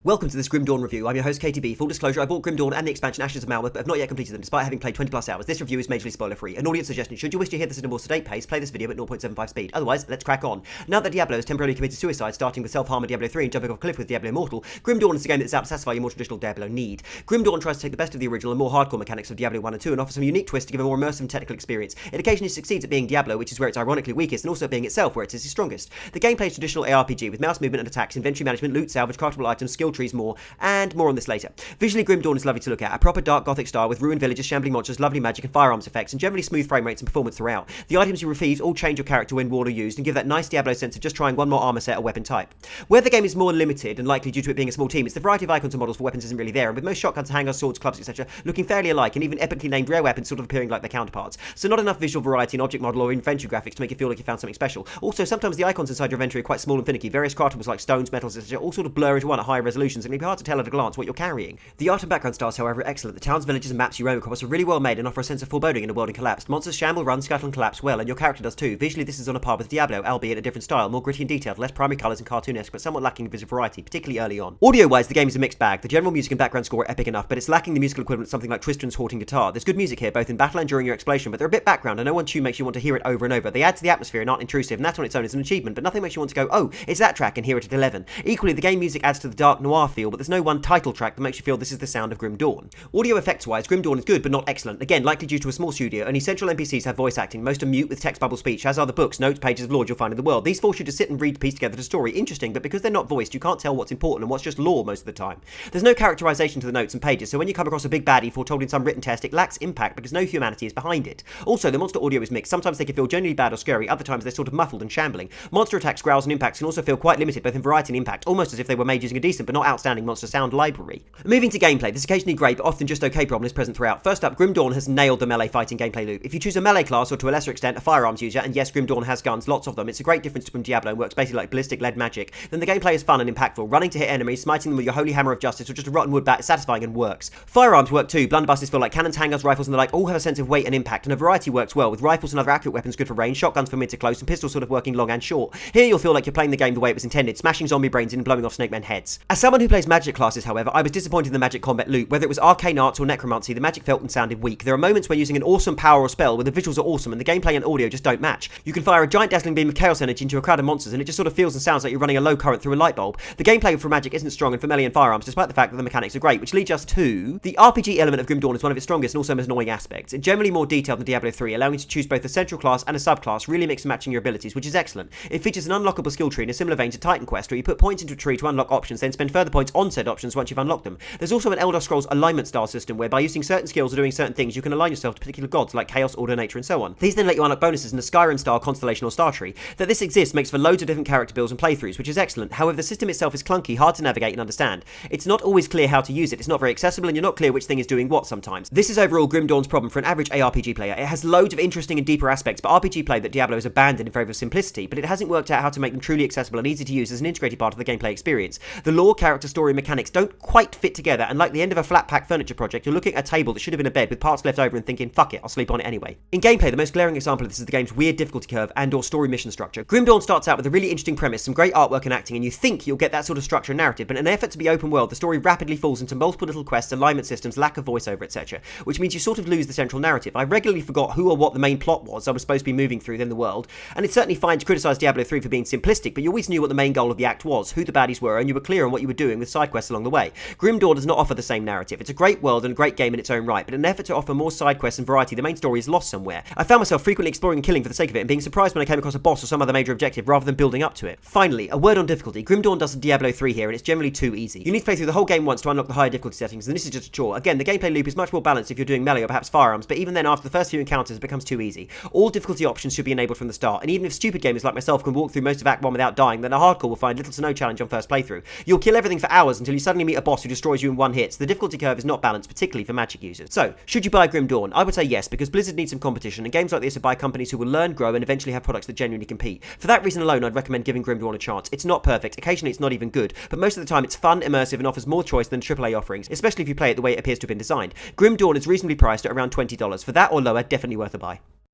Welcome to this Grim Dawn review. I'm your host KTB. Full disclosure, I bought Grim Dawn and the expansion Ashes of Malmouth, but have not yet completed them despite having played 20 plus hours. This review is majorly spoiler free. An audience suggestion: should you wish to hear this at a more sedate pace, play this video at 0.75 speed. Otherwise, let's crack on. Now that Diablo has temporarily committed suicide, starting with self-harm in Diablo 3 and jumping off a cliff with Diablo Immortal, Grim Dawn is a game that's out to satisfy your more traditional Diablo need. Grim Dawn tries to take the best of the original and more hardcore mechanics of Diablo 1 and 2 and offer some unique twists to give a more immersive and technical experience. It occasionally succeeds at being Diablo, which is where it's ironically weakest, and also being itself, where it is its strongest. The gameplay is traditional ARPG with mouse movement and attacks, inventory management, loot, salvage, craftable items, skill trees, and more on this later. Visually, Grim Dawn is lovely to look at, a proper dark gothic style with ruined villages, shambling monsters, lovely magic and firearms effects, and generally smooth frame rates and performance throughout. The items you receive all change your character when worn or used and give that nice Diablo sense of just trying one more armor set or weapon type. Where the game is more limited, and likely due to it being a small team, it's the variety of icons and models for weapons isn't really there, and with most shotguns, handguns, swords, clubs, etc. looking fairly alike, and even epically named rare weapons sort of appearing like their counterparts. So not enough visual variety in object model or inventory graphics to make it feel like you found something special. Also, sometimes the icons inside your inventory are quite small and finicky. Various craftables like stones, metals, etc. all sort of blur into one at higher resolutions, and it can be hard to tell at a glance what you're carrying. The art and background styles, however, are excellent. The towns, villages, and maps you roam across are really well made and offer a sense of foreboding in a world in collapse. Monsters shamble, run, scuttle, and collapse well, and your character does too. Visually, this is on a par with Diablo, albeit a different style, more gritty and detailed, less primary colours and cartoonesque, but somewhat lacking in visual variety, particularly early on. Audio-wise, the game is a mixed bag. The general music and background score are epic enough, but it's lacking the musical equivalent of something like Tristan's haunting guitar. There's good music here, both in battle and during your exploration, but they're a bit background, and no one tune makes you want to hear it over and over. They add to the atmosphere and aren't intrusive, and that on its own is an achievement, but nothing makes you want to go, oh, it's that track, and hear it at 11. Equally, the game music adds to the dark noir feel, but there's no one title track that makes you feel this is the sound of Grim Dawn. Audio effects-wise, Grim Dawn is good, but not excellent. Again, likely due to a small studio, only central NPCs have voice acting. Most are mute with text bubble speech, as are the books, notes, pages of lore you'll find in the world. These force you to sit and read to piece together the story. Interesting, but because they're not voiced, you can't tell what's important and what's just lore most of the time. There's no characterization to the notes and pages, so when you come across a big baddie foretold in some written test, it lacks impact because no humanity is behind it. Also, the monster audio is mixed. Sometimes they can feel genuinely bad or scary, other times they're sort of muffled and shambling. Monster attacks, growls, and impacts can also feel quite limited, both in variety and impact, almost as if they were made using a decent but not outstanding monster sound library. Moving to gameplay, this occasionally great but often just okay problem is present throughout. First up, Grim Dawn has nailed the melee fighting gameplay loop. If you choose a melee class, or to a lesser extent a firearms user, and yes, Grim Dawn has guns, lots of them, it's a great difference from Diablo and works basically like ballistic lead magic, then the gameplay is fun and impactful. Running to hit enemies, smiting them with your holy hammer of justice, or just a rotten wood bat is satisfying and works. Firearms work too. Blunderbusses feel like cannons, handguns, rifles, and the like all have a sense of weight and impact, and a variety works well, with rifles and other accurate weapons good for range, shotguns for mid to close, and pistols sort of working long and short. Here you'll feel like you're playing the game the way it was intended, smashing zombie brains in and blowing off snake men heads. As someone who plays magic classes, however, I was disappointed in the magic combat loop. Whether it was arcane arts or necromancy, the magic felt and sounded weak. There are moments where using an awesome power or spell where the visuals are awesome and the gameplay and audio just don't match. You can fire a giant dazzling beam of chaos energy into a crowd of monsters and it just sort of feels and sounds like you're running a low current through a light bulb. The gameplay for magic isn't strong and for melee and firearms, despite the fact that the mechanics are great, which leads us to the RPG element of Grim Dawn is one of its strongest and also most annoying aspects. It's generally more detailed than Diablo 3, allowing you to choose both a central class and a subclass, really mix and matching your abilities, which is excellent. It features an unlockable skill tree in a similar vein to Titan Quest, where you put points into a tree to unlock options, then spend further points on said options once you've unlocked them. There's also an Elder Scrolls alignment style system, where by using certain skills or doing certain things, you can align yourself to particular gods like Chaos, Order, Nature, and so on. These then let you unlock bonuses in a Skyrim-style constellation or star tree. That this exists makes for loads of different character builds and playthroughs, which is excellent. However, the system itself is clunky, hard to navigate and understand. It's not always clear how to use it, it's not very accessible, and you're not clear which thing is doing what sometimes. This is overall Grim Dawn's problem for an average ARPG player. It has loads of interesting and deeper aspects, but RPG play that Diablo has abandoned in favour of simplicity, but it hasn't worked out how to make them truly accessible and easy to use as an integrated part of the gameplay experience. The lore, character, story, and mechanics don't quite fit together, and like the end of a flat-pack furniture project, you're looking at a table that should have been a bed with parts left over and thinking, fuck it, I'll sleep on it anyway. In gameplay, the most glaring example of this is the game's weird difficulty curve and or story mission structure. Grim Dawn starts out with a really interesting premise, some great artwork and acting, and you think you'll get that sort of structure and narrative, but in an effort to be open world, the story rapidly falls into multiple little quests, alignment systems, lack of voiceover, etc., which means you sort of lose the central narrative. I regularly forgot who or what the main plot was I was supposed to be moving through within the world, and it's certainly fine to criticise Diablo 3 for being simplistic, but you always knew what the main goal of the act was, who the baddies were, and you were clear on what you were doing with side quests along the way. Grim Dawn does not offer the same narrative. It's a great world and a great game in its own right, but in an effort to offer more side quests and variety, the main story is lost somewhere. I found myself frequently exploring and killing for the sake of it, and being surprised when I came across a boss or some other major objective rather than building up to it. Finally, a word on difficulty. Grim Dawn does Diablo 3 here, and it's generally too easy. You need to play through the whole game once to unlock the higher difficulty settings, and this is just a chore. Again, the gameplay loop is much more balanced if you're doing melee or perhaps firearms, but even then after the first few encounters it becomes too easy. All difficulty options should be enabled from the start, and even if stupid gamers like myself can walk through most of Act 1 without dying, then a hardcore will find little to no challenge on first playthrough. You'll kill everything for hours until you suddenly meet a boss who destroys you in one hit, so the difficulty curve is not balanced, particularly for magic users. So, should you buy Grim Dawn? I would say yes, because Blizzard needs some competition, and games like this are by companies who will learn, grow, and eventually have products that genuinely compete. For that reason alone, I'd recommend giving Grim Dawn a chance. It's not perfect, occasionally it's not even good, but most of the time it's fun, immersive, and offers more choice than AAA offerings, especially if you play it the way it appears to have been designed. Grim Dawn is reasonably priced at around $20. For that or lower, definitely worth a buy.